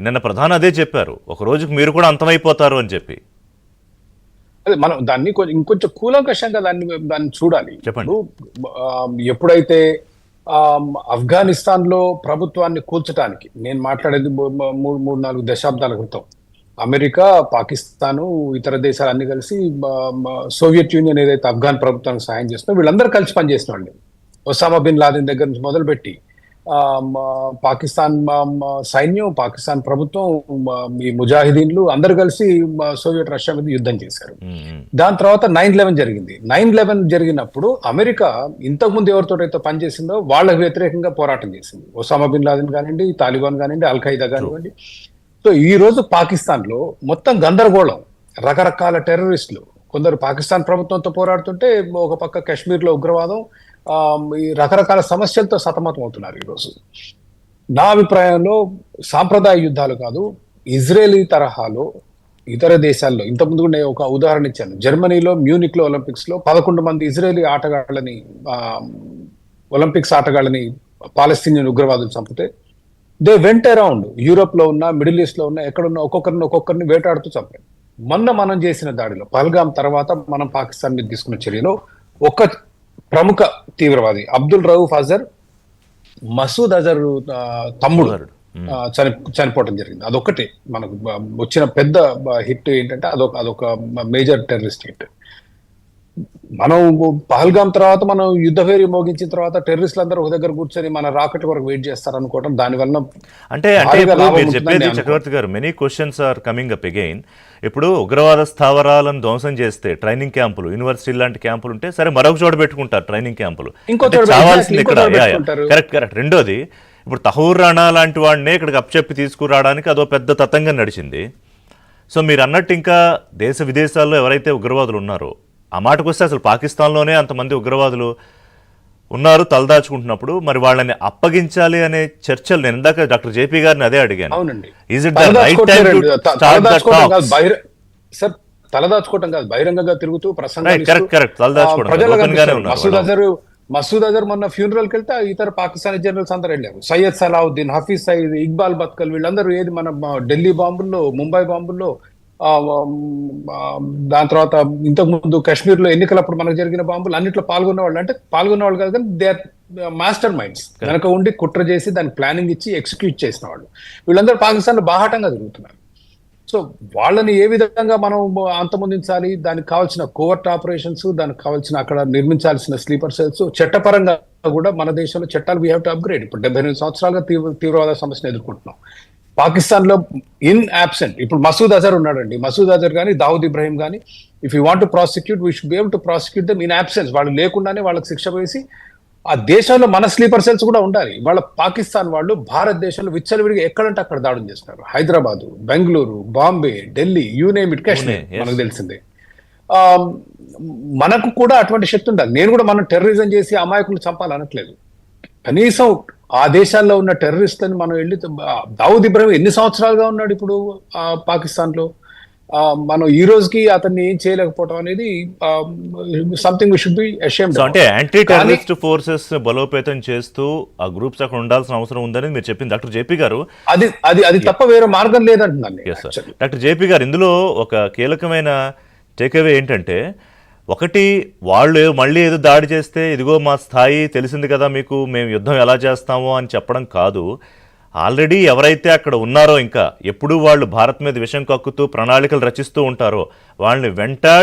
నిన్న ప్రధాని అదే చెప్పారు, ఒక రోజుకు మీరు కూడా అంతమైపోతారు అని చెప్పి. అదే మనం దాన్ని ఇంకొంచెం కూలంకషంగా దాన్ని దాన్ని చూడాలి. చెప్పండి. ఎప్పుడైతే ఆఫ్ఘనిస్తాన్ లో ప్రభుత్వాన్ని కూల్చడానికి నేను మాట్లాడేది మూడు నాలుగు దశాబ్దాల క్రితం అమెరికా, పాకిస్తాను, ఇతర దేశాలు అన్ని కలిసి సోవియట్ యూనియన్ ఏదైతే ఆఫ్ఘాన్ ప్రభుత్వానికి సహాయం చేస్తుందో వీళ్ళందరూ కలిసి పనిచేసిన వాళ్ళు. ఒసామా బిన్ లాదెన్ దగ్గర నుంచి మొదలుపెట్టి పాకిస్తాన్ సైన్యం, పాకిస్తాన్ ప్రభుత్వం, ఈ ముజాహిదీన్లు అందరు కలిసి సోవియట్ రష్యా మీద యుద్ధం చేశారు. దాని తర్వాత 9/11 జరిగింది. 9/11 జరిగినప్పుడు అమెరికా ఇంతకుముందు ఎవరితోటైతే పనిచేసిందో వాళ్ళకు వ్యతిరేకంగా పోరాటం చేసింది. ఒసామా బిన్ లాదెన్ కానివ్వండి, తాలిబాన్ కానివ్వండి, అల్ ఖైదా కానివ్వండి. సో ఈ రోజు పాకిస్తాన్ లో మొత్తం గందరగోళం, రకరకాల టెర్రరిస్టులు, కొందరు పాకిస్తాన్ ప్రభుత్వంతో పోరాడుతుంటే ఒక పక్క కాశ్మీర్ లో ఉగ్రవాదం, ఈ రకరకాల సమస్యలతో సతమతం అవుతున్నారు ఈరోజు. నా అభిప్రాయంలో సాంప్రదాయ యుద్ధాలు కాదు, ఇజ్రాయేలీ తరహాలో ఇతర దేశాల్లో ఇంతకుముందు కూడా నేను ఒక ఉదాహరణ ఇచ్చాను. జర్మనీలో మ్యూనిక్ లో ఒలింపిక్స్ లో 11 మంది ఇజ్రాయేలీ ఆటగాళ్ళని, ఒలింపిక్స్ ఆటగాళ్ళని పాలస్తీనియన్ ఉగ్రవాదులు చంపితే దే వెంట్ అరౌండ్ యూరోప్ లో ఉన్న, మిడిల్ ఈస్ట్ లో ఉన్న, ఎక్కడున్న ఒక్కొక్కరిని వేటాడుతూ చంపారు. మొన్న మనం చేసిన దాడిలో పహల్గామ్ తర్వాత మనం పాకిస్తాన్ మీద తీసుకున్న చర్యలో ఒక ప్రముఖ తీవ్రవాది అబ్దుల్ రౌఫ్ అజర్, మసూద్ అజర్ తమ్ముడు చనిపోవడం జరిగింది. అదొక్కటే మనకు వచ్చిన పెద్ద హిట్ ఏంటంటే అదొక మేజర్ టెర్రరిస్ట్ హిట్. మనం పహల్గామ్ తర్వాత మనం యుద్ధ భేరి మోగించిన తర్వాత టెర్రరిస్టులు అందరూ ఒక దగ్గర కూర్చొని మన రాకెట్ వరకు వెయిట్ చేస్తారు అనుకోవడం, దానివల్ల అంటే చెప్పేది చక్రవర్తి గారు, many questions are coming up again. ఇప్పుడు ఉగ్రవాద స్థావరాలను ధ్వంసం చేస్తే ట్రైనింగ్ క్యాంపులు, యూనివర్సిటీ లాంటి క్యాంపులు ఉంటే సరే మరొక చోట పెట్టుకుంటారు ట్రైనింగ్ క్యాంపులు, చావాల్సింది ఇక్కడ. కరెక్ట్. రెండోది, ఇప్పుడు తహూర్ రాణా లాంటి వాడినే ఇక్కడికి అప్పచెప్పి తీసుకురావడానికి అదో పెద్ద తతంగం నడిచింది. సో మీరు అన్నట్టు ఇంకా దేశ విదేశాల్లో ఎవరైతే ఉగ్రవాదులు ఉన్నారో, ఆ మాటకు వస్తే అసలు పాకిస్తాన్లోనే అంతమంది ఉగ్రవాదులు ఉన్నారు తలదాచుకుంటున్నప్పుడు, మరి వాళ్ళని అప్పగించాలి అనే చర్చలు నేను ఇందాక డాక్టర్ జేపీ గారిని అదే అడిగాను. Is it the right time to start the talks? Sir, తలదాచుకోవటం కాదు, బహిరంగంగా తిరుగుతూ ప్రసంగాలు. కరెక్ట్. మసూద్ అజర్ మొన్న ఫ్యూనరల్ కి వెళ్తే ఇతర పాకిస్తానీ జనరల్స్ అందరూ వెళ్ళారు. సయ్యద్ సలావుద్దీన్, హఫీజ్ సయీద్, ఇక్బాల్ బత్కల్, వీళ్ళందరూ ఏది మన ఢిల్లీ బాంబుల్లో, ముంబై బాంబుల్లో, దాని తర్వాత ఇంతకు ముందు కాశ్మీర్ లో ఎన్నికలప్పుడు మనకు జరిగిన బాంబులు అన్నిట్లో పాల్గొన్న వాళ్ళు కాదు, కానీ దే ఆర్ మాస్టర్ మైండ్స్. కనుక ఉండి కుట్ర చేసి దానికి ప్లానింగ్ ఇచ్చి ఎగ్జిక్యూట్ చేసిన వాళ్ళు వీళ్ళందరూ పాకిస్తాన్ లో బాహాటంగా తిరుగుతున్నారు. సో వాళ్ళని ఏ విధంగా మనం అంతమొందించాలి, దానికి కావాల్సిన కోవర్ట్ ఆపరేషన్స్, దానికి కావాల్సిన అక్కడ నిర్మించాల్సిన స్లీపర్ సెల్స్, చట్టపరంగా కూడా మన దేశంలో చట్టాలు వీ హ్యావ్ టు అప్గ్రేడ్. ఇప్పుడు 78 సంవత్సరాలుగా తీవ్రవాద సమస్యను ఎదుర్కొంటున్నాం. పాకిస్తాన్ లో ఇన్ అబ్సెంట్ ఇప్పుడు మసూద్ అజర్ ఉన్నాడండి. మసూద్ అజర్ కానీ, దావుద్ ఇబ్రాహిం కానీ, if you want to prosecute, we should be able to prosecute them in absence. వాళ్ళు లేకుండానే వాళ్ళకి శిక్ష వేసి ఆ దేశంలో మన స్లీపర్ సెల్స్ కూడా ఉండాలి. వాళ్ళ పాకిస్తాన్ వాళ్ళు భారతదేశంలో విచ్చలవిడిగా ఎక్కడంటే అక్కడ దాడులు చేస్తున్నారు. Hyderabad, Bengaluru, Bombay, Delhi, you name it, Kashmir మనకు తెలిసిందే. మనకు కూడా అటువంటి శక్తి ఉండాలి. నేను కూడా మనం టెర్రరిజం చేసి అమాయకులు చంపాలనట్లేదు. కనీసం ఆ దేశాల్లో ఉన్న టెర్రరిస్టులను మనం వెళ్ళి, దావుద్ ఇబ్రాహిం ఎన్ని సంవత్సరాలుగా ఉన్నాడు ఇప్పుడు పాకిస్తాన్ లో, మనం ఈ రోజుకి అతన్ని ఏం చేయలేకపోవడం అనేది something we should be ashamed. అంటే యాంటీ టెర్రరిస్ట్ ఫోర్సెస్ బలోపేతం చేస్తూ ఆ గ్రూప్స్ అక్కడ ఉండాల్సిన అవసరం ఉందని మీరు చెప్పింది డాక్టర్ జేపీ గారు. అది తప్ప వేరే మార్గం లేదంటున్నాను. డాక్టర్ జేపీ గారు, ఇందులో ఒక కీలకమైన టేక్అవే ఏంటంటే, ఒకటి, వాళ్ళు మళ్ళీ ఏదో దాడి చేస్తే ఇదిగో మా స్థాయి తెలిసింది కదా మీకు, మేము యుద్ధం ఎలా చేస్తామో అని చెప్పడం కాదు. ఆల్రెడీ ఎవరైతే అక్కడ ఉన్నారో, ఇంకా ఎప్పుడూ వాళ్ళు భారత్ మీద విషం కక్కుతూ ప్రణాళికలు రచిస్తూ ఉంటారో వాళ్ళని వెంటాడి